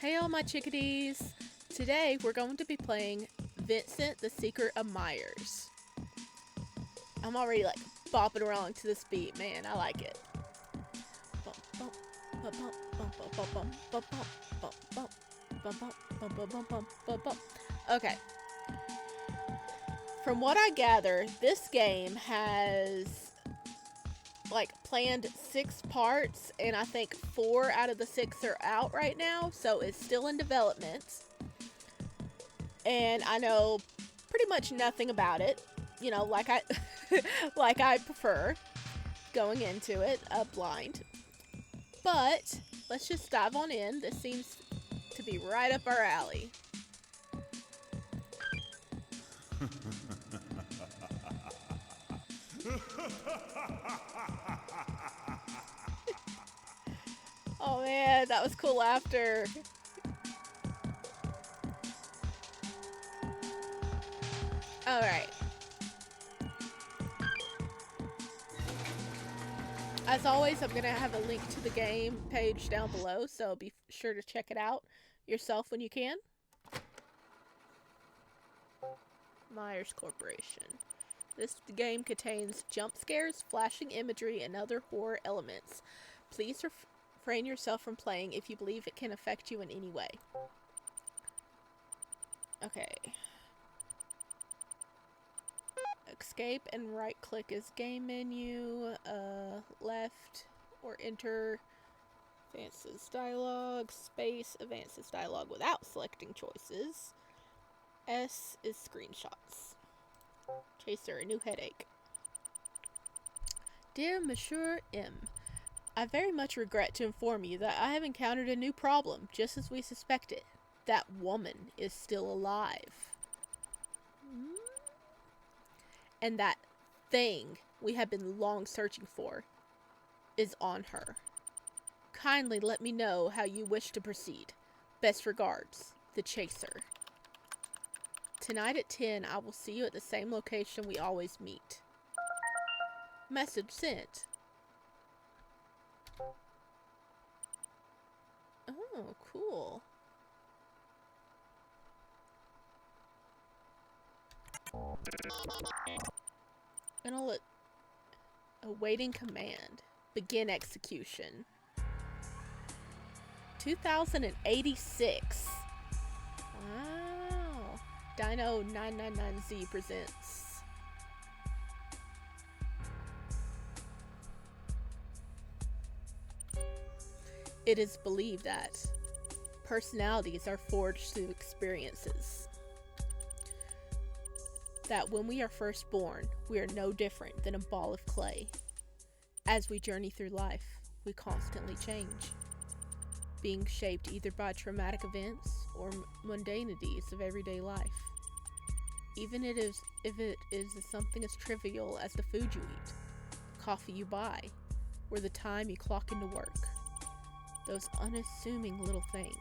Hey all my chickadees! Today we're going to be playing Vincent, the Secret of Myers. I'm already like bopping around to this beat, man, I like it. Bump, bump, bump, bump, bump, bump, bump, bump, bump, bump, bump, bump, bump, bump, bump, bump, bump, bump. Okay. From what I gather, this game has like planned 6 parts, and I think 4 out of the 6 are out right now, so it's still in development. And I know pretty much nothing about it, you know, like I like I prefer going into it blind. But let's just dive on in. This seems to be right up our alley. Oh man, that was cool laughter. Alright. As always, I'm going to have a link to the game page down below, so be sure to check it out yourself when you can. Myers Corporation. This game contains jump scares, flashing imagery, and other horror elements. Please refrain yourself from playing if you believe it can affect you in any way. Okay. Escape and right click is game menu. Left or enter advances dialogue. Space advances dialogue without selecting choices. S is screenshots. Chaser, a new headache. Dear Monsieur M, I very much regret to inform you that I have encountered a new problem, just as we suspected. That woman is still alive. And that thing we have been long searching for is on her. Kindly let me know how you wish to proceed. Best regards, the Chaser. Tonight at 10, I will see you at the same location we always meet. Message sent. Oh, cool. And I'll awaiting command. Begin execution. 2086. Wow. Dino 999Z presents. It is believed that personalities are forged through experiences. That when we are first born, we are no different than a ball of clay. As we journey through life, we constantly change, being shaped either by traumatic events or mundanities of everyday life. Even if it is something as trivial as the food you eat, the coffee you buy, or the time you clock into work. Those unassuming little things,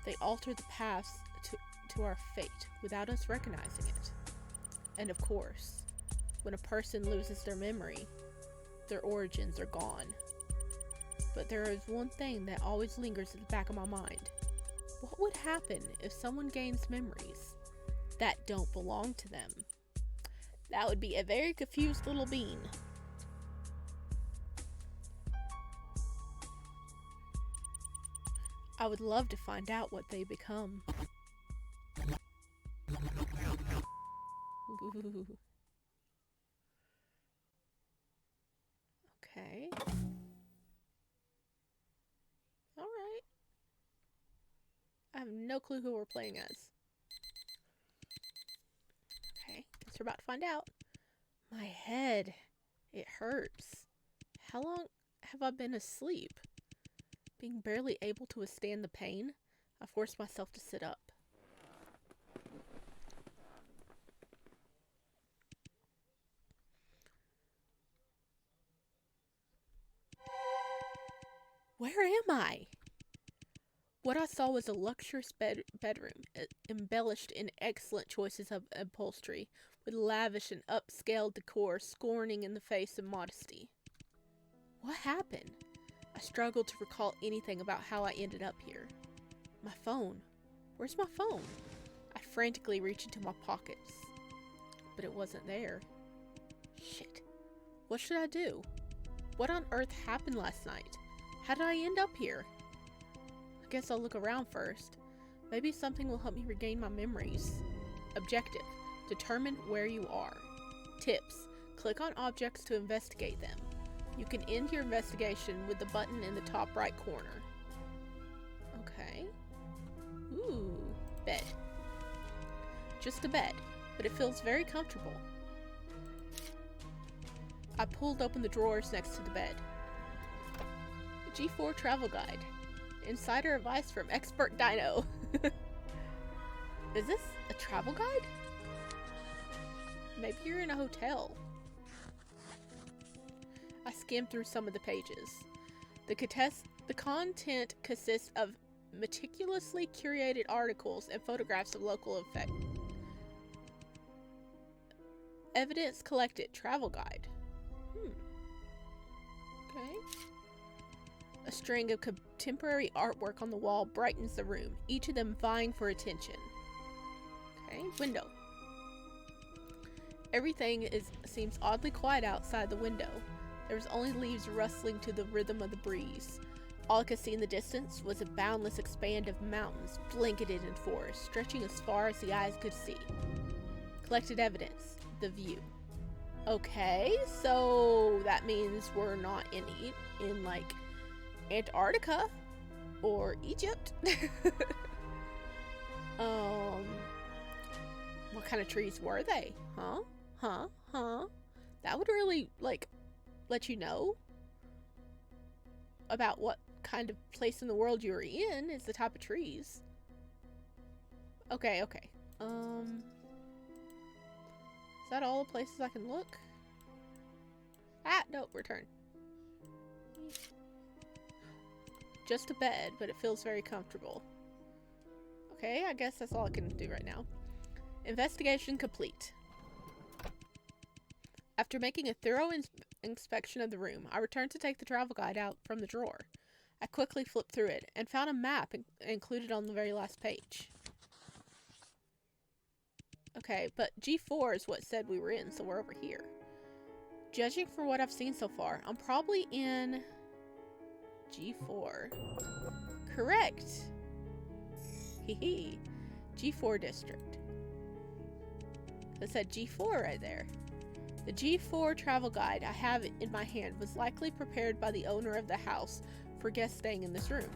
they alter the paths to our fate without us recognizing it. And of course, when a person loses their memory, their origins are gone. But there is one thing that always lingers in the back of my mind. What would happen if someone gains memories that don't belong to them? That would be a very confused little bean. I would love to find out what they become. Ooh. Okay. Alright. I have no clue who we're playing as. Okay, guess we're about to find out. My head. It hurts. How long have I been asleep? Being barely able to withstand the pain, I forced myself to sit up. Where am I? What I saw was a luxurious bedroom, embellished in excellent choices of upholstery, with lavish and upscale decor scorning in the face of modesty. What happened? I struggled to recall anything about how I ended up here. My phone. Where's my phone? I frantically reached into my pockets, but it wasn't there. Shit. What should I do? What on earth happened last night? How did I end up here? I guess I'll look around first. Maybe something will help me regain my memories. Objective. Determine where you are. Tips. Click on objects to investigate them. You can end your investigation with the button in the top right corner. Okay. Ooh. Bed. Just a bed, but it feels very comfortable. I pulled open the drawers next to the bed. G4 travel guide. Insider advice from expert Dino. Is this a travel guide? Maybe you're in a hotel. I skimmed through some of the pages. The content consists of meticulously curated articles and photographs of local effect. Evidence collected. Travel guide. Okay. A string of contemporary artwork on the wall brightens the room, each of them vying for attention. Okay, window. Everything seems oddly quiet outside the window. There was only leaves rustling to the rhythm of the breeze. All I could see in the distance was a boundless expanse of mountains, blanketed in forest, stretching as far as the eyes could see. Collected evidence. The view. Okay, so that means we're not in like Antarctica or Egypt. What kind of trees were they? Huh? That would really like let you know about what kind of place in the world you were in. Is the type of trees. Okay. Is that all the places I can look? No, return. Just a bed, but it feels very comfortable. Okay, I guess that's all I can do right now. Investigation complete. After making a thorough inspection of the room, I returned to take the travel guide out from the drawer. I quickly flipped through it and found a map included on the very last page. Okay, but G4 is what said we were in, so we're over here. Judging from what I've seen so far, I'm probably in G4. Correct! Hee. G4 district. It said G4 right there. The G4 travel guide I have in my hand was likely prepared by the owner of the house for guests staying in this room.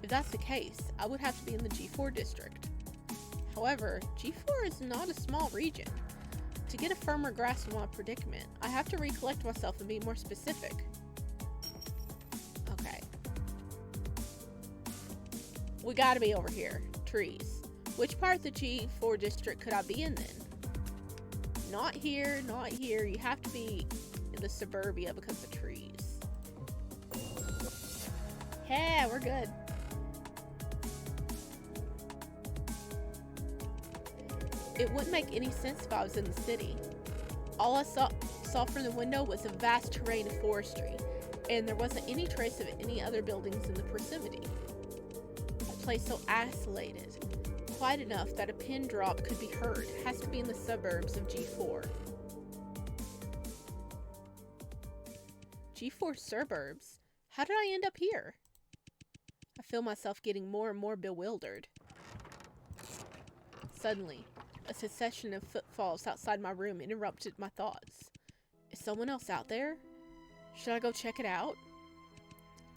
If that's the case, I would have to be in the G4 district. However, G4 is not a small region. To get a firmer grasp of my predicament, I have to recollect myself and be more specific. Okay. We gotta be over here. Trees. Which part of the G4 district could I be in then? Not here, not here. You have to be in the suburbia because of trees. Yeah, we're good. It wouldn't make any sense if I was in the city. All I saw from the window was a vast terrain of forestry, and there wasn't any trace of any other buildings in the proximity. A place so isolated, quiet enough that a pin drop could be heard, has to be in the suburbs of G4. G4 suburbs? How did I end up here? I feel myself getting more and more bewildered. Suddenly, a succession of footfalls outside my room interrupted my thoughts. Is someone else out there? Should I go check it out?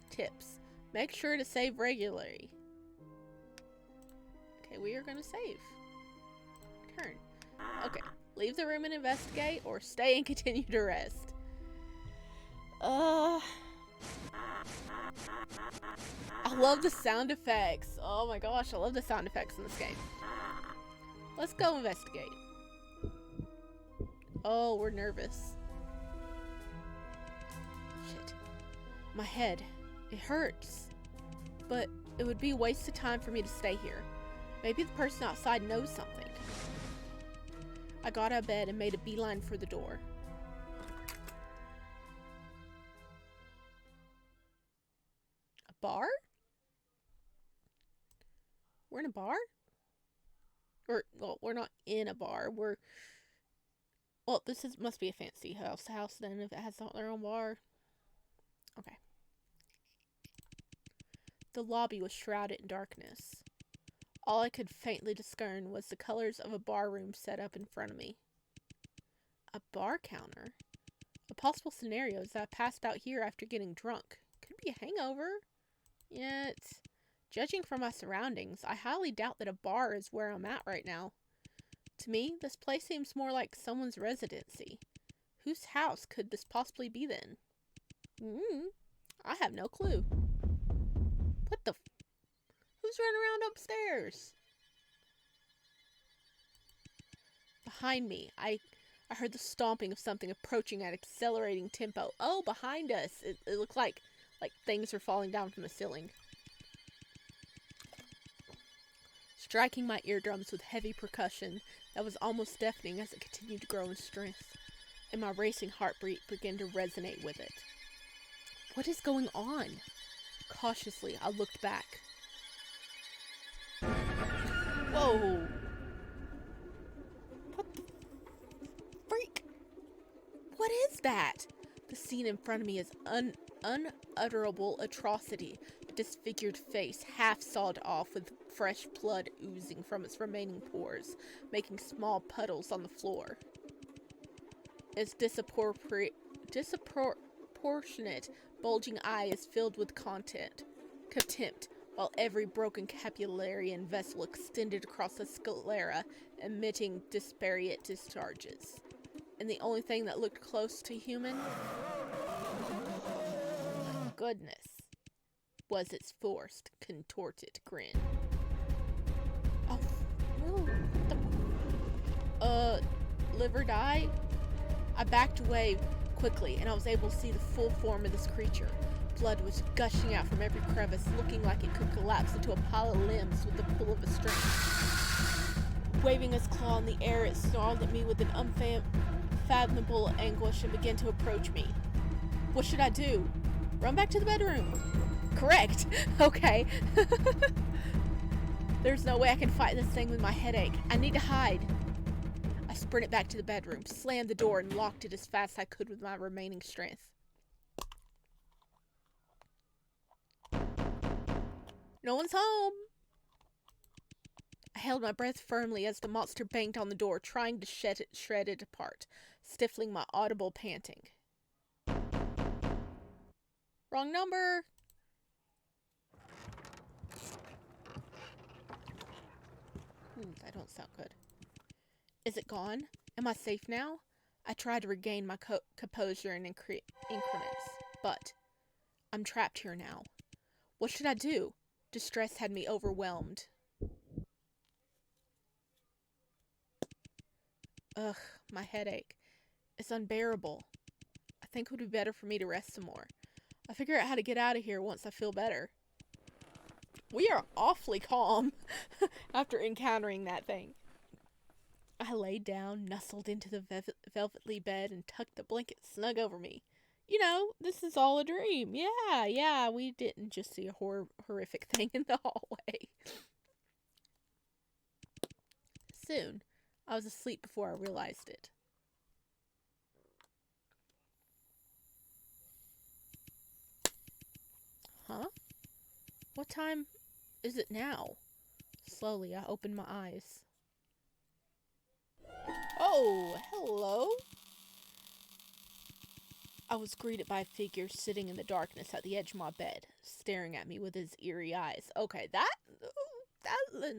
Tips. Make sure to save regularly. Okay, we are going to save. Turn. Okay. Leave the room and investigate, or stay and continue to rest. I love the sound effects. Oh my gosh, I love the sound effects in this game. Let's go investigate. Oh, we're nervous. Shit. My head. It hurts. But it would be a waste of time for me to stay here. Maybe the person outside knows something. I got out of bed and made a beeline for the door. A bar? We're in a bar? Well, we're not in a bar. Well, must be a fancy house then if it has their own bar. Okay. The lobby was shrouded in darkness. All I could faintly discern was the colors of a bar room set up in front of me. A bar counter? A possible scenario is that I passed out here after getting drunk. Could be a hangover. Yet, judging from my surroundings, I highly doubt that a bar is where I'm at right now. To me, this place seems more like someone's residency. Whose house could this possibly be then? I have no clue. What the Who's running around upstairs? Behind me, I heard the stomping of something approaching at accelerating tempo. Oh, behind us! It looked like things were falling down from the ceiling. Striking my eardrums with heavy percussion that was almost deafening as it continued to grow in strength, and my racing heartbeat began to resonate with it. What is going on? Cautiously, I looked back. Whoa! What the freak? What is that? The scene in front of me is unutterable atrocity. A disfigured face, half sawed off with fresh blood oozing from its remaining pores, making small puddles on the floor. Its disproportionate, bulging eye is filled with contempt, while every broken capillary and vessel extended across the sclera, emitting disparate discharges. And the only thing that looked close to human, goodness, was its forced, contorted grin. Oh, live or die? I backed away quickly, and I was able to see the full form of this creature. Blood was gushing out from every crevice, looking like it could collapse into a pile of limbs with the pull of a string. Waving its claw in the air, it snarled at me with an unfathomable anguish and began to approach me. What should I do? Run back to the bedroom. Correct. Okay. There's no way I can fight this thing with my headache. I need to hide. I sprinted back to the bedroom, slammed the door, and locked it as fast as I could with my remaining strength. No one's home. I held my breath firmly as the monster banged on the door, trying to shred it apart, stifling my audible panting. Wrong number. That don't sound good. Is it gone? Am I safe now? I tried to regain my composure in increments, but I'm trapped here now. What should I do? Distress had me overwhelmed. Ugh, my headache. It's unbearable. I think it would be better for me to rest some more. I'll figure out how to get out of here once I feel better. We are awfully calm after encountering that thing. I laid down, nestled into the velvety bed, and tucked the blanket snug over me. You know, this is all a dream. Yeah, we didn't just see a horrific thing in the hallway. Soon, I was asleep before I realized it. Huh? What time is it now? Slowly, I opened my eyes. Oh, hello. I was greeted by a figure sitting in the darkness at the edge of my bed, staring at me with his eerie eyes. Okay, that's a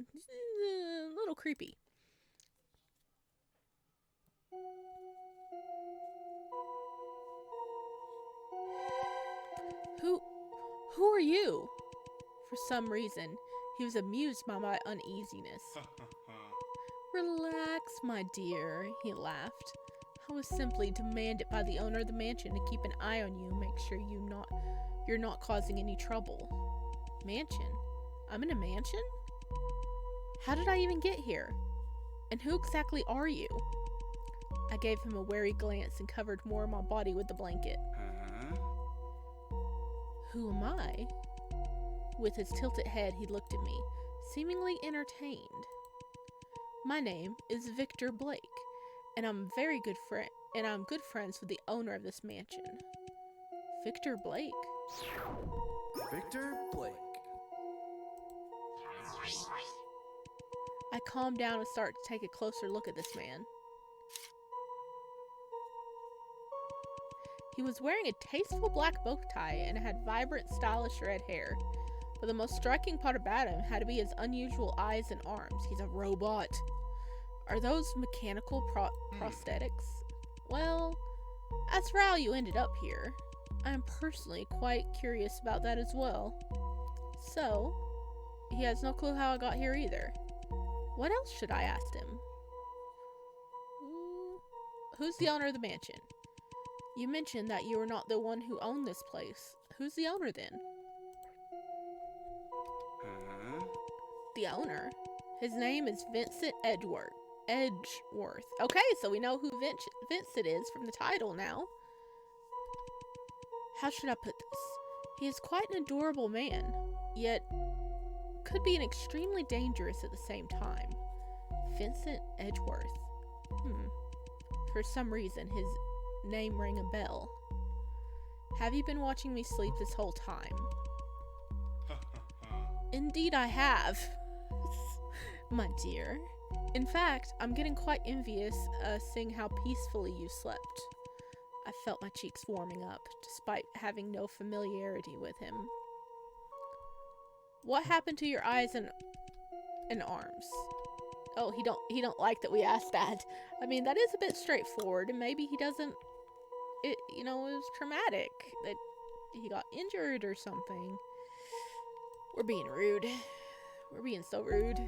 little creepy. Who are you? For some reason, he was amused by my uneasiness. Relax, my dear, he laughed. I was simply demanded by the owner of the mansion to keep an eye on you and make sure you're not causing any trouble. Mansion? I'm in a mansion? How did I even get here? And who exactly are you? I gave him a wary glance and covered more of my body with the blanket. Who am I? With his tilted head, he looked at me, seemingly entertained. My name is Victor Blake, and I'm good friends with the owner of this mansion. Victor Blake? Victor Blake. I calm down and start to take a closer look at this man. He was wearing a tasteful black bow tie and had vibrant, stylish red hair. But the most striking part about him had to be his unusual eyes and arms. He's a robot. Are those mechanical prosthetics? Well, as for how you ended up here, I am personally quite curious about that as well. So, he has no clue how I got here either. What else should I ask him? Who's the owner of the mansion? You mentioned that you were not the one who owned this place. Who's the owner then? The owner? His name is Vincent Edgeworth. Okay, so we know who Vincent is from the title now. How should I put this? He is quite an adorable man, yet could be extremely dangerous at the same time. Vincent Edgeworth. For some reason, his name rang a bell. Have you been watching me sleep this whole time? Indeed I have, my dear. In fact, I'm getting quite envious seeing how peacefully you slept. I felt my cheeks warming up, despite having no familiarity with him. What happened to your eyes and arms? Oh, he don't like that we asked that. I mean, that is a bit straightforward, and maybe he doesn't. It was traumatic that he got injured or something. We're being rude. We're being so rude.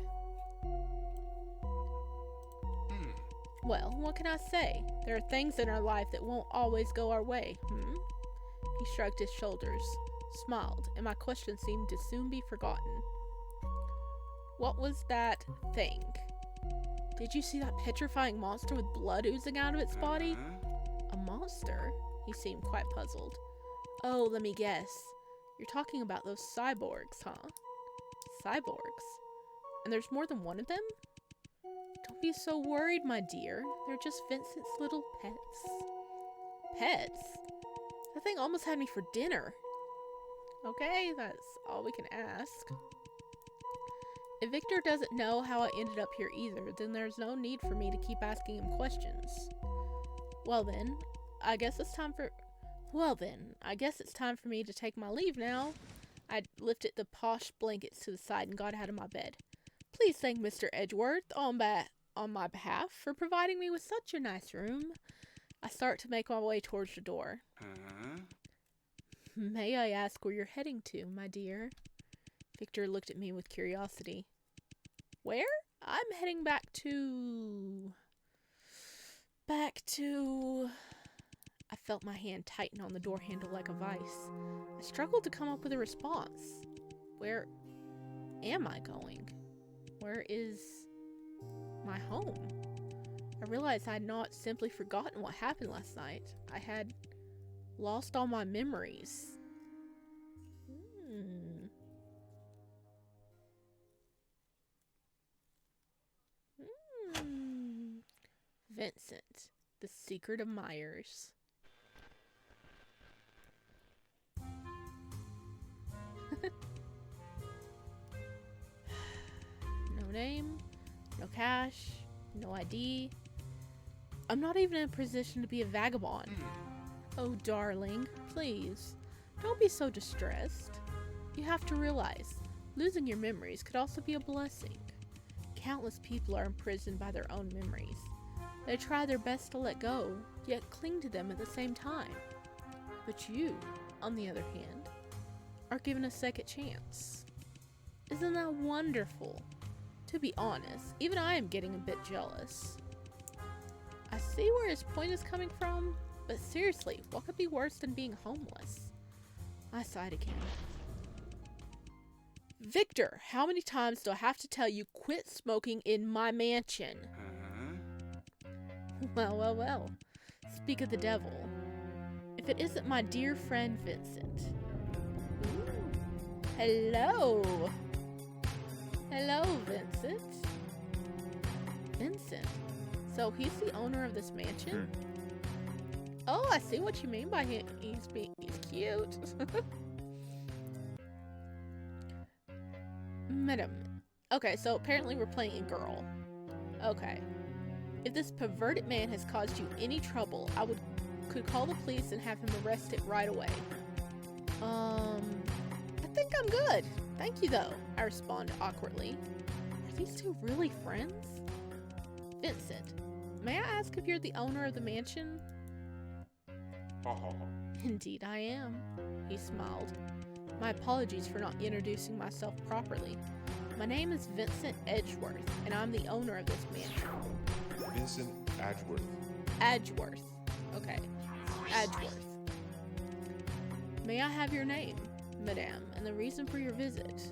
Well, what can I say? There are things in our life that won't always go our way. He shrugged his shoulders, smiled, and my question seemed to soon be forgotten. What was that thing? Did you see that petrifying monster with blood oozing out of its body? A monster? He seemed quite puzzled. Oh, let me guess. You're talking about those cyborgs, huh? Cyborgs? And there's more than one of them? Don't be so worried, my dear. They're just Vincent's little pets. Pets? That thing almost had me for dinner. Okay, that's all we can ask. If Victor doesn't know how I ended up here either, then there's no need for me to keep asking him questions. Well then, I guess it's time for me to take my leave now. I lifted the posh blankets to the side and got out of my bed. Please thank Mr. Edgeworth on my behalf for providing me with such a nice room. I start to make my way towards the door. May I ask where you're heading to, my dear? Victor looked at me with curiosity. Where? I'm heading back to... I felt my hand tighten on the door handle like a vice. I struggled to come up with a response. Where am I going? Where is my home? I realized I had not simply forgotten what happened last night. I had lost all my memories. Vincent, The Secret of Myers. No name, no cash, no ID. I'm not even in a position to be a vagabond. Oh, darling, please, don't be so distressed. You have to realize, losing your memories could also be a blessing. Countless people are imprisoned by their own memories. They try their best to let go, yet cling to them at the same time. But you, on the other hand, are given a second chance. Isn't that wonderful? To be honest, even I am getting a bit jealous. I see where his point is coming from, but seriously, what could be worse than being homeless? I sighed again. Victor, how many times do I have to tell you quit smoking in my mansion? Well. Speak of the devil. If it isn't my dear friend Vincent. Ooh. Hello. Hello, Vincent. Vincent. So he's the owner of this mansion? Oh, I see what you mean by him. He's cute. Madam. Okay, so apparently we're playing a girl. Okay. If this perverted man has caused you any trouble, I could call the police and have him arrested right away. I think I'm good. Thank you, though, I respond awkwardly. Are these two really friends? Vincent, may I ask if you're the owner of the mansion? Indeed I am, he smiled. My apologies for not introducing myself properly. My name is Vincent Edgeworth, and I'm the owner of this mansion. Vincent Edgeworth. Edgeworth. Okay. Edgeworth. May I have your name, madame, and the reason for your visit?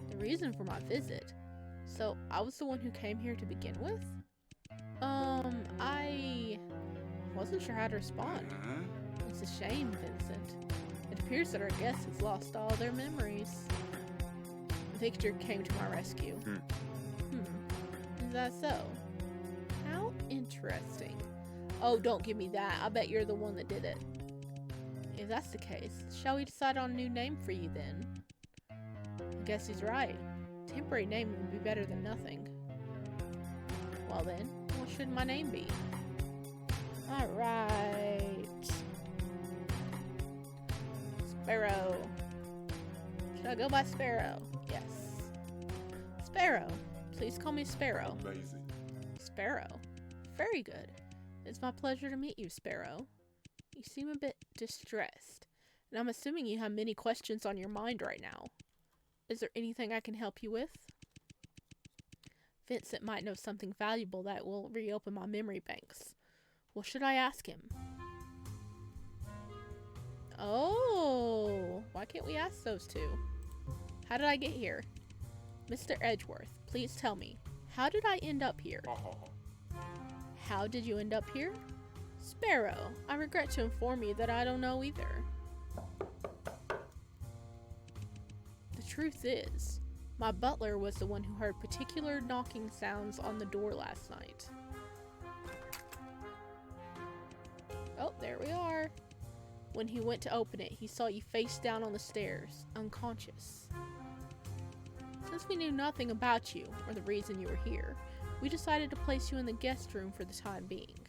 The reason for my visit? So, I was the one who came here to begin with? I wasn't sure how to respond. It's a shame, Vincent. It appears that our guest has lost all their memories. Victor came to my rescue. Is that so? How interesting. Oh, don't give me that. I bet you're the one that did it. If that's the case, shall we decide on a new name for you then? I guess he's right. Temporary name would be better than nothing. Well then, what should my name be? Alright. Sparrow. Should I go by Sparrow? Yes. Sparrow. Please call me Sparrow. Amazing. Sparrow. Very good. It's my pleasure to meet you, Sparrow. You seem a bit distressed, and I'm assuming you have many questions on your mind right now. Is there anything I can help you with? Vincent might know something valuable that will reopen my memory banks. What should I ask him? Oh, why can't we ask those two? How did I get here? Mr. Edgeworth, please tell me, how did I end up here? How did you end up here? Sparrow, I regret to inform you that I don't know either. The truth is, my butler was the one who heard particular knocking sounds on the door last night. Oh, there we are. When he went to open it, he saw you face down on the stairs, unconscious. Since we knew nothing about you, or the reason you were here, we decided to place you in the guest room for the time being.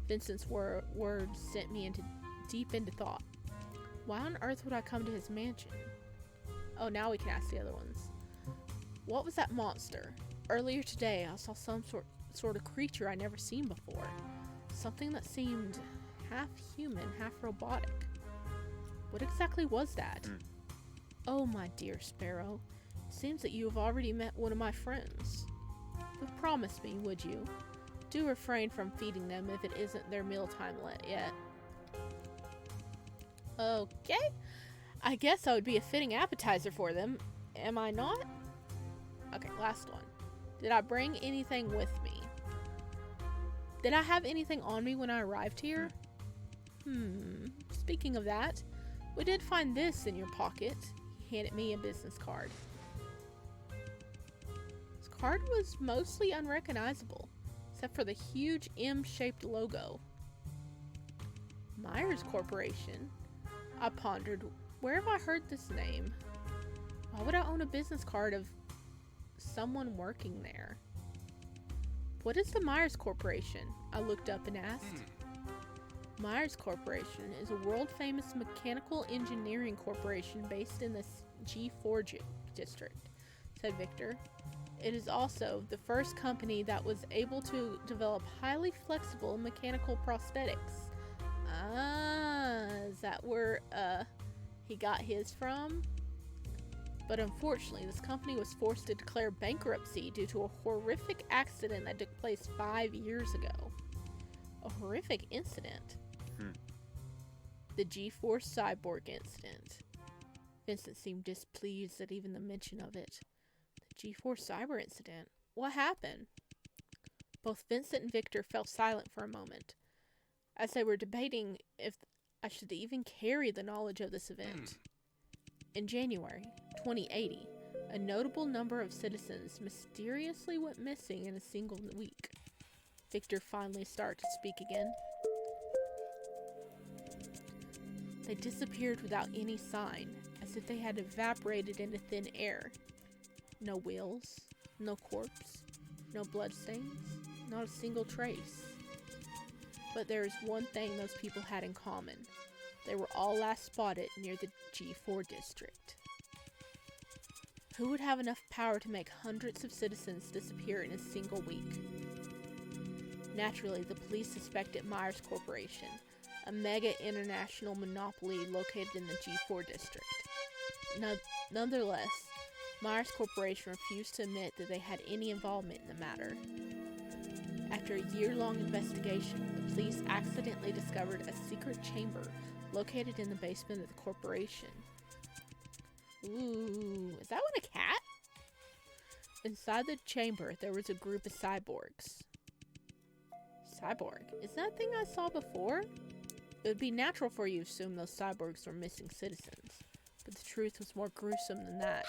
Vincent's words sent me deep into thought. Why on earth would I come to his mansion? Oh, now we can ask the other ones. What was that monster? Earlier today, I saw some sort of creature I'd never seen before. Something that seemed half human, half robotic. What exactly was that? Oh, my dear Sparrow. It seems that you have already met one of my friends. But promise me, would you? Do refrain from feeding them if it isn't their mealtime yet. Okay. I guess I would be a fitting appetizer for them. Am I not? Okay, last one. Did I bring anything with me? Did I have anything on me when I arrived here? Speaking of that, we did find this in your pocket. He handed me a business card. This card was mostly unrecognizable, except for the huge M-shaped logo. Myers Corporation? I pondered, where have I heard this name? Why would I own a business card of someone working there? What is the Myers Corporation? I looked up and asked. Myers Corporation is a world-famous mechanical engineering corporation based in the G4 district, said Victor. It is also the first company that was able to develop highly flexible mechanical prosthetics. Ah, is that where he got his from? But unfortunately, this company was forced to declare bankruptcy due to a horrific accident that took place 5 years ago. A horrific incident. The G4 Cyborg Incident. Vincent seemed displeased at even the mention of it. The G4 Cyber Incident? What happened? Both Vincent and Victor fell silent for a moment, as they were debating if I should even carry the knowledge of this event. In January 2080, a notable number of citizens mysteriously went missing in a single week. Victor finally started to speak again. They disappeared without any sign, as if they had evaporated into thin air. No wheels, no corpse, no bloodstains, not a single trace. But there is one thing those people had in common. They were all last spotted near the G4 district. Who would have enough power to make hundreds of citizens disappear in a single week? Naturally, the police suspected Myers Corporation, a mega international monopoly located in the G4 district. Nonetheless, Myers Corporation refused to admit that they had any involvement in the matter. After a year-long investigation, the police accidentally discovered a secret chamber located in the basement of the corporation. Ooh, is that one a cat? Inside the chamber, there was a group of cyborgs. Cyborg? Is that a thing I saw before? It would be natural for you to assume those cyborgs were missing citizens, but the truth was more gruesome than that.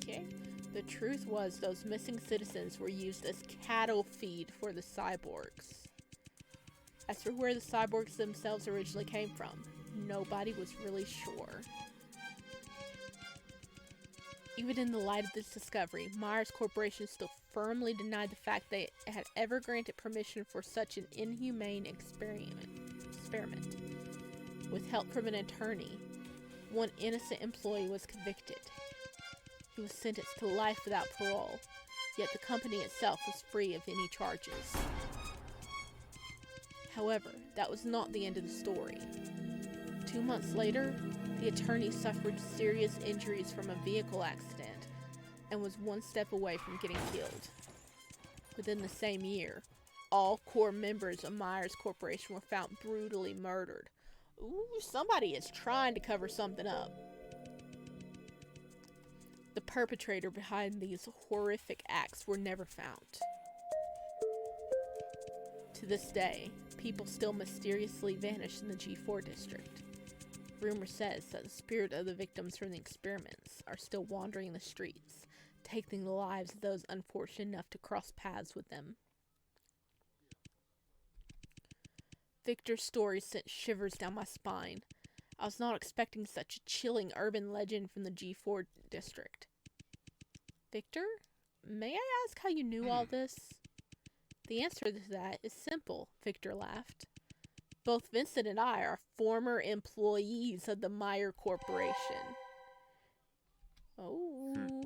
Okay. The truth was those missing citizens were used as cattle feed for the cyborgs. As for where the cyborgs themselves originally came from, nobody was really sure. Even in the light of this discovery, Myers Corporation still firmly denied the fact they had ever granted permission for such an inhumane experiment. With help from an attorney, one innocent employee was convicted. He was sentenced to life without parole, yet the company itself was free of any charges. However, that was not the end of the story. 2 months later, the attorney suffered serious injuries from a vehicle accident and was one step away from getting killed. Within the same year, all core members of Myers Corporation were found brutally murdered. Ooh, somebody is trying to cover something up. The perpetrator behind these horrific acts were never found. To this day, people still mysteriously vanish in the G4 district. Rumor says that the spirit of the victims from the experiments are still wandering the streets, taking the lives of those unfortunate enough to cross paths with them. Victor's story sent shivers down my spine. I was not expecting such a chilling urban legend from the G4 district. Victor, may I ask how you knew all this? The answer to that is simple, Victor laughed. Both Vincent and I are former employees of the Meyer Corporation. Oh.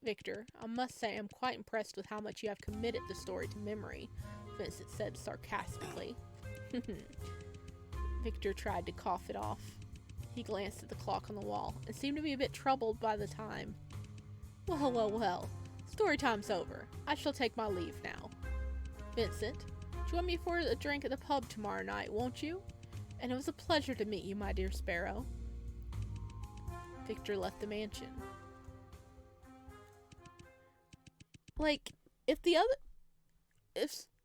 Victor, I must say I'm quite impressed with how much you have committed the story to memory, Vincent said sarcastically. Victor tried to cough it off. He glanced at the clock on the wall and seemed to be a bit troubled by the time. Well. Story time's over. I shall take my leave now. Vincent, join me for a drink at the pub tomorrow night, won't you? And it was a pleasure to meet you, my dear Sparrow. Victor left the mansion. Like, if the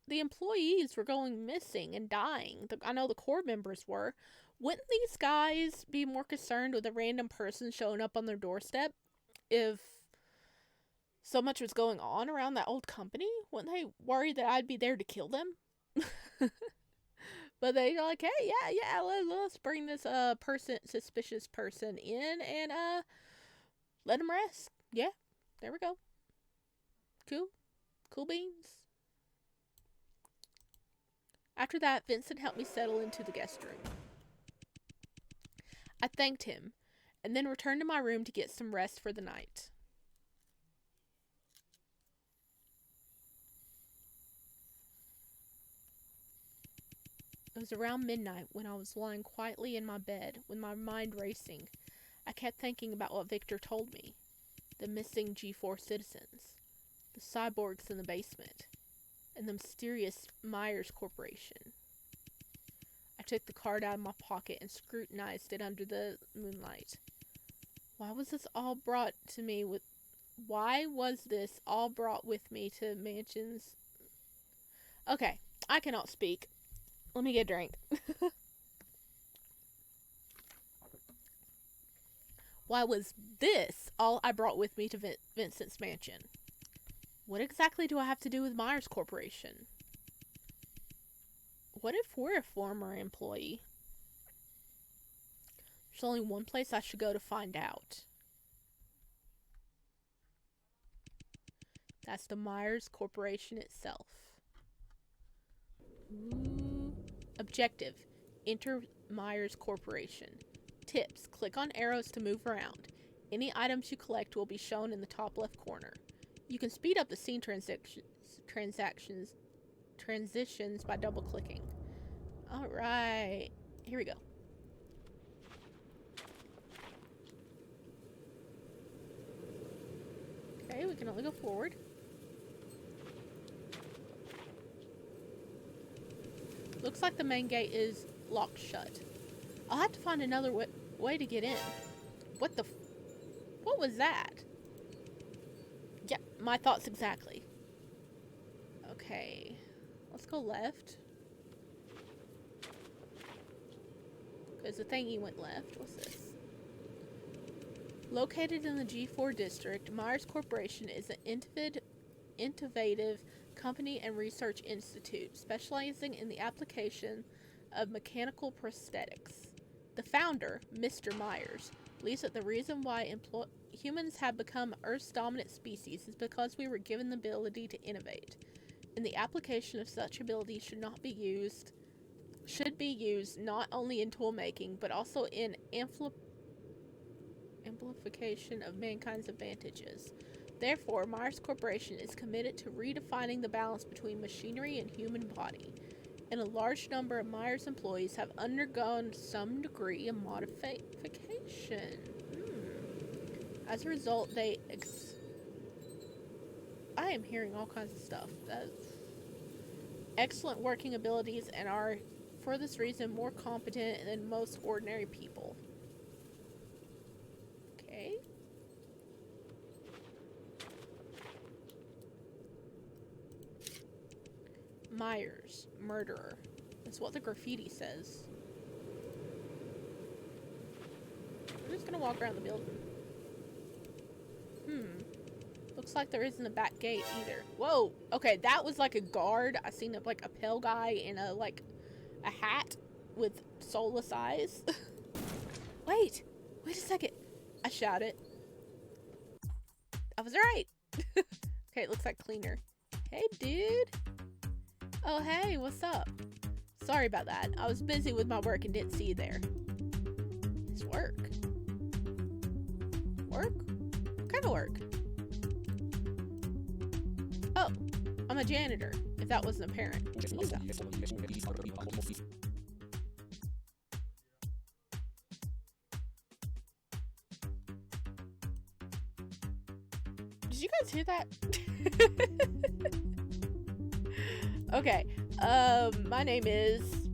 employees were going missing and dying, I know the core members were, wouldn't these guys be more concerned with a random person showing up on their doorstep if so much was going on around that old company? Wouldn't they worry that I'd be there to kill them? But they're like, hey, yeah, let's bring this suspicious person in and let him rest. Yeah, there we go. Cool beans. After that, Vincent helped me settle into the guest room. I thanked him, and then returned to my room to get some rest for the night. It was around midnight when I was lying quietly in my bed, with my mind racing. I kept thinking about what Victor told me. The missing G4 citizens, the cyborgs in the basement, and the mysterious Myers Corporation. I took the card out of my pocket and scrutinized it under the moonlight. Why was this all brought with me to mansions? Okay, I cannot speak. Let me get a drink. Why was this all I brought with me to Vincent's mansion? What exactly do I have to do with Myers Corporation? What if we're a former employee? There's only one place I should go to find out. That's the Myers Corporation itself. Ooh. Objective. Enter Myers Corporation. Tips. Click on arrows to move around. Any items you collect will be shown in the top left corner. You can speed up the scene transitions by double clicking. Alright. Here we go. Okay, we can only go forward. Looks like the main gate is locked shut. I'll have to find another way to get in. What was that? Yeah, my thoughts exactly. Okay. Let's go left. Because the thingy went left. What's this? Located in the G4 district, Myers Corporation is an innovative company and research institute specializing in the application of mechanical prosthetics. The founder, Mr. Myers, believes that the reason why humans have become Earth's dominant species is because we were given the ability to innovate. And the application of such ability should be used not only in tool making, but also in amplification of mankind's advantages. Therefore, Myers Corporation is committed to redefining the balance between machinery and human body, and a large number of Myers employees have undergone some degree of modification. As a result, I am hearing all kinds of stuff. Excellent working abilities and are, for this reason, more competent than most ordinary people. Okay. Myers, murderer. That's what the graffiti says. I'm just gonna walk around the building. Looks like there isn't a back gate either. Whoa! Okay, that was like a guard. I seen like a pale guy in a hat with soulless eyes. Wait a second. I shouted. I was right. Okay, it looks like cleaner. Hey, dude. Oh, hey, what's up? Sorry about that. I was busy with my work and didn't see you there. It's work. Work? What kind of work? Oh, I'm a janitor, if that wasn't apparent. Did you guys hear that? Okay, my name is...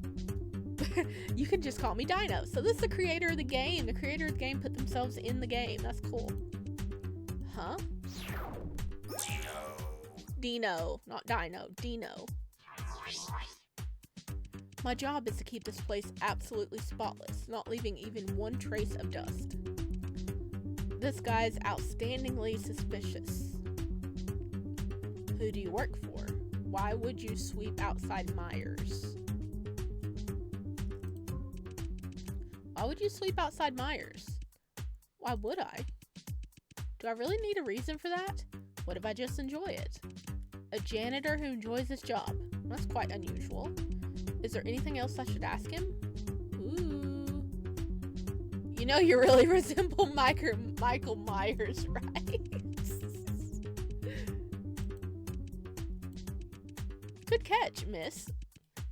you can just call me Dino. So this is the creator of the game. The creator of the game put themselves in the game. That's cool. Huh? Dino. Not Dino. Dino. My job is to keep this place absolutely spotless, not leaving even one trace of dust. This guy's outstandingly suspicious. Who do you work for? Why would you sweep outside Myers? Why would you sleep outside Myers? Why would I? Do I really need a reason for that? What if I just enjoy it? A janitor who enjoys his job. That's quite unusual. Is there anything else I should ask him? Ooh. You know you really resemble Michael Myers, right? Good catch, miss.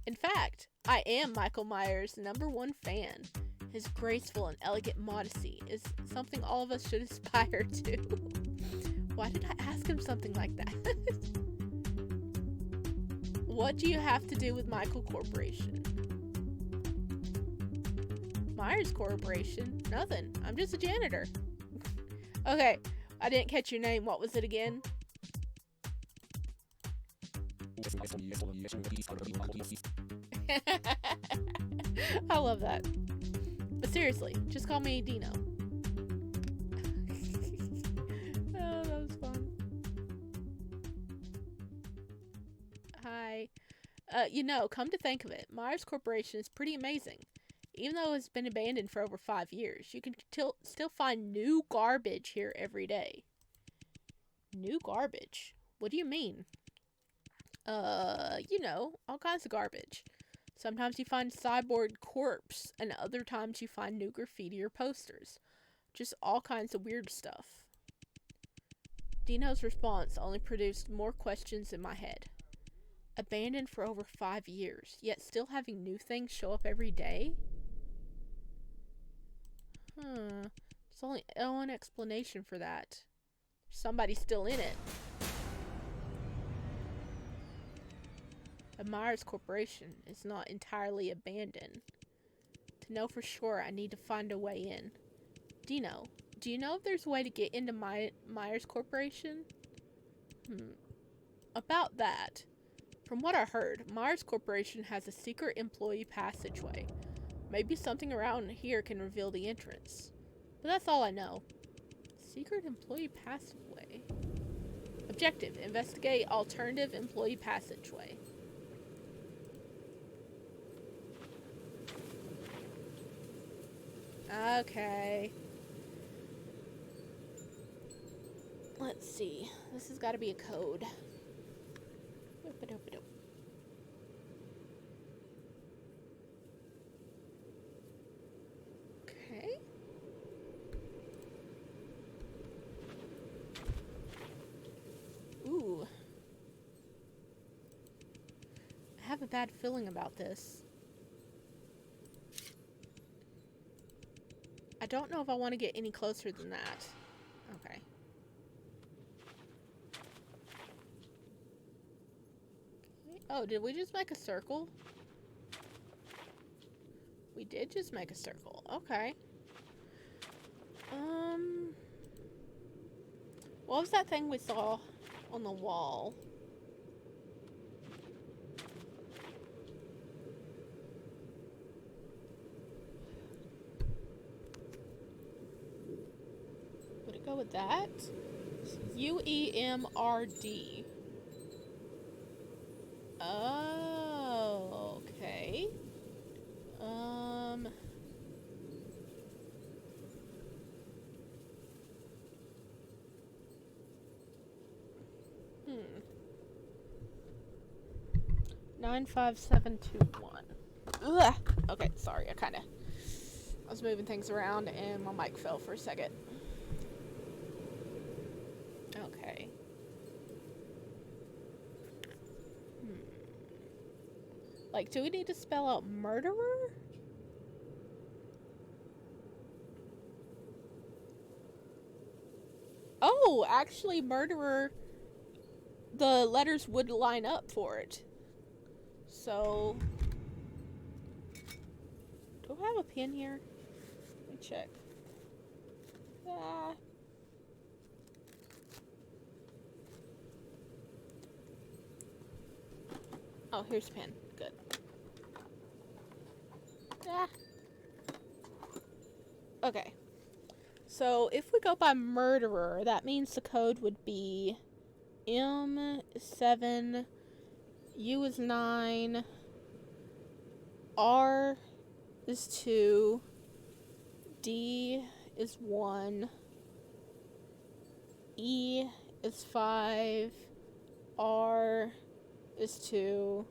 In fact, I am Michael Myers' #1 fan. His graceful and elegant modesty is something all of us should aspire to. Why did I ask him something like that? What do you have to do with Michael Corporation? Myers Corporation? Nothing. I'm just a janitor. Okay, I didn't catch your name. What was it again? I love that. But seriously, just call me Dino. Come to think of it, Myers Corporation is pretty amazing. Even though it's been abandoned for over 5 years, you can still find new garbage here every day. New garbage? What do you mean? All kinds of garbage. Sometimes you find cyborg corpse, and other times you find new graffiti or posters. Just all kinds of weird stuff. Dino's response only produced more questions in my head. Abandoned for over 5 years, yet still having new things show up every day? There's only one explanation for that. Somebody's still in it. The Myers Corporation is not entirely abandoned. To know for sure, I need to find a way in. Dino, do you know if there's a way to get into Myers Corporation? About that. From what I heard, Myers Corporation has a secret employee passageway. Maybe something around here can reveal the entrance. But that's all I know. Secret employee passageway. Objective: investigate alternative employee passageway. Okay. Let's see. This has got to be a code. Okay. Ooh. I have a bad feeling about this. I don't know if I want to get any closer than that. Okay. Oh, did we just make a circle? We did just make a circle. Okay. What was that thing we saw on the wall? Would it go with that? UEMRD. Oh, okay. Hmm. 95721. Ugh. Okay, sorry. I was moving things around and my mic fell for a second. Okay. Like, do we need to spell out murderer? Oh, actually, murderer, the letters would line up for it. So, do I have a pin here? Let me check. Oh, here's a pin. Good. Okay. So, if we go by murderer, that means the code would be M7, U is 9, R is 2, D is 1, E is 5, R is 2,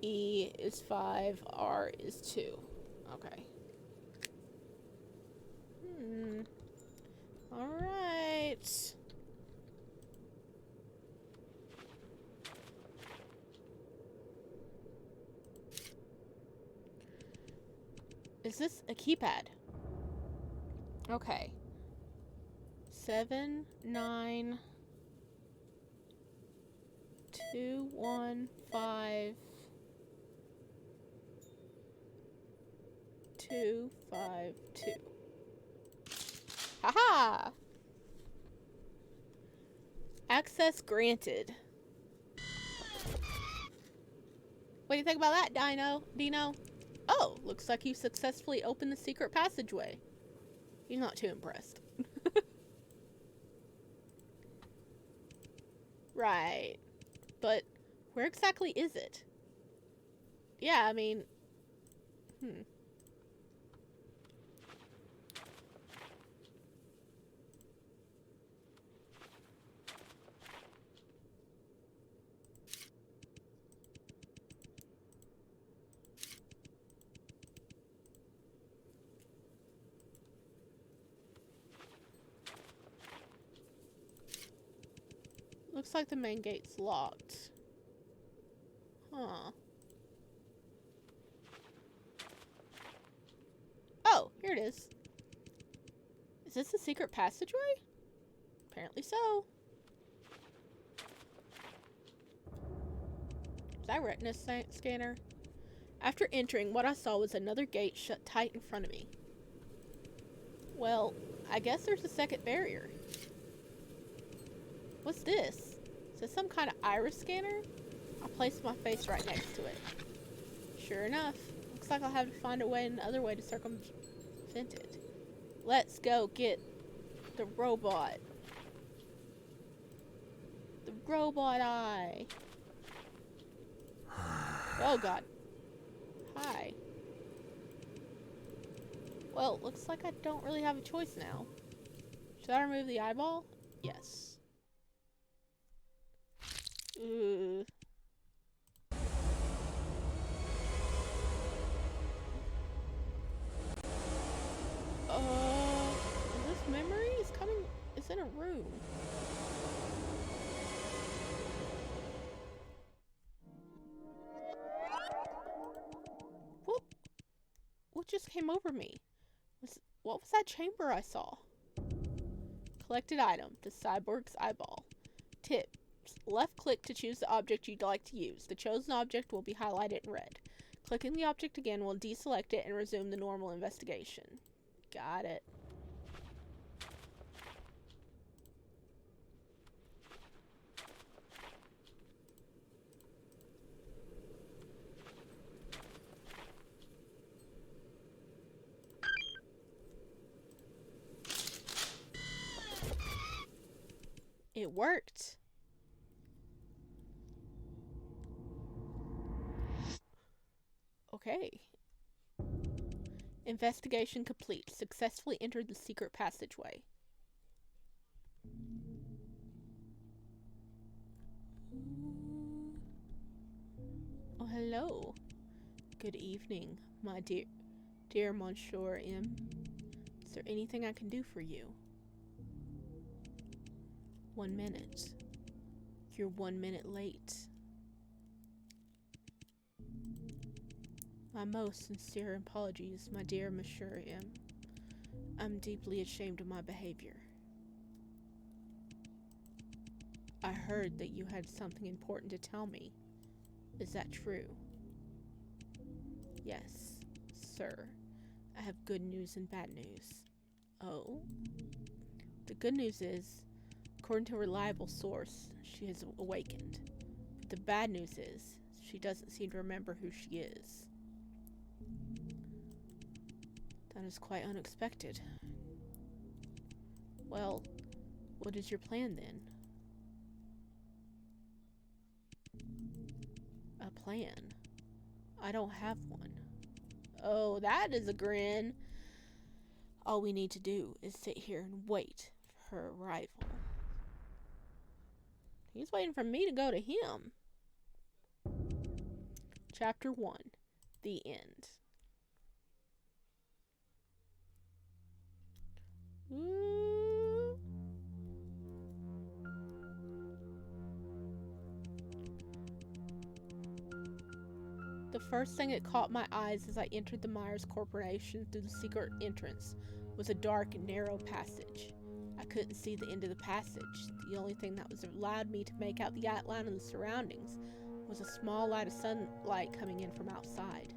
E is 5, R is 2. Okay. Alright. Is this a keypad? Okay. 7, 9, 2, 1, 5, 2, 5, 2. Haha! Access granted. What do you think about that, Dino? Oh, looks like you successfully opened the secret passageway. He's not too impressed. Right. But where exactly is it? Yeah, I mean... Hmm. Looks like the main gate's locked. Huh. Oh, here it is. Is this the secret passageway? Apparently so. Is that retina scanner? After entering, what I saw was another gate shut tight in front of me. Well, I guess there's a second barrier. What's this? Is this some kind of iris scanner? I placed my face right next to it. Sure enough, looks like I'll have to find another way to circumvent it. Let's go get the robot. The robot eye. Oh god. Hi. Well, looks like I don't really have a choice now. Should I remove the eyeball? Yes. Ooh. Is this memory? It's coming. It's in a room. What just came over me? What was that chamber I saw? Collected item, the cyborg's eyeball. Tip, left click to choose the object you'd like to use. The chosen object will be highlighted in red. Clicking the object again will deselect it and resume the normal investigation. Got it. It worked. Okay. Investigation complete. Successfully entered the secret passageway. Oh, hello. Good evening, my dear Monsieur M. Is there anything I can do for you? 1 minute. You're 1 minute late. My most sincere apologies, my dear Monsieur M. I'm deeply ashamed of my behavior. I heard that you had something important to tell me. Is that true? Yes, sir. I have good news and bad news. Oh? The good news is, according to a reliable source, she has awakened. But the bad news is, she doesn't seem to remember who she is. That is quite unexpected. Well, what is your plan then? A plan? I don't have one. Oh, that is a grin. All we need to do is sit here and wait for her arrival. He's waiting for me to go to him. Chapter 1. The End. Ooh. The first thing that caught my eyes as I entered the Myers Corporation through the secret entrance was a dark and narrow passage. I couldn't see the end of the passage. The only thing that was allowed me to make out the outline of the surroundings was a small light of sunlight coming in from outside.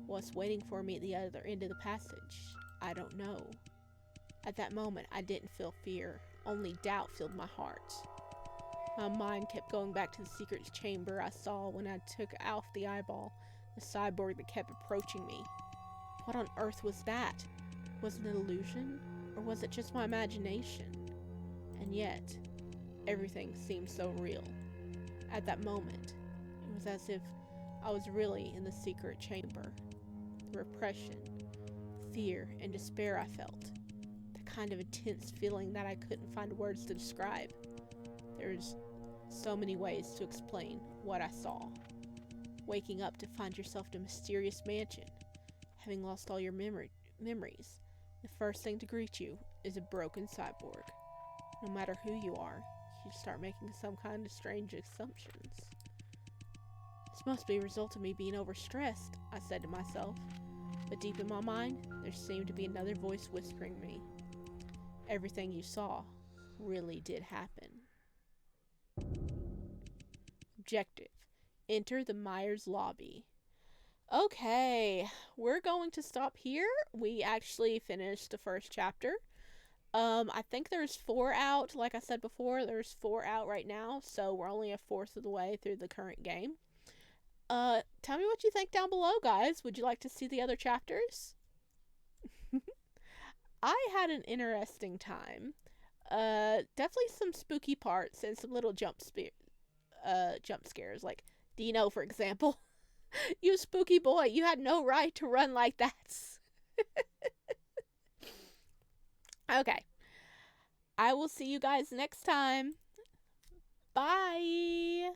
What's waiting for me at the other end of the passage? I don't know. At that moment, I didn't feel fear. Only doubt filled my heart. My mind kept going back to the secret chamber I saw when I took off the eyeball, the cyborg that kept approaching me. What on earth was that? Was it an illusion? Or was it just my imagination? And yet, everything seemed so real. At that moment, it was as if I was really in the secret chamber. The repression, fear, and despair I felt. The kind of intense feeling that I couldn't find words to describe. There's so many ways to explain what I saw. Waking up to find yourself in a mysterious mansion, having lost all your memories. The first thing to greet you is a broken cyborg. No matter who you are, you start making some kind of strange assumptions. This must be a result of me being overstressed, I said to myself. But deep in my mind, there seemed to be another voice whispering me. Everything you saw really did happen. Objective: enter the Myers lobby. Okay, we're going to stop here. We actually finished the first chapter. I think there's 4 out. Like I said before, there's 4 out right now, so we're only a fourth of the way through the current game. Tell me what you think down below, guys. Would you like to see the other chapters? I had an interesting time. Definitely some spooky parts and some little jump scares. Like Dino, for example. You spooky boy, you had no right to run like that. Okay. I will see you guys next time. Bye.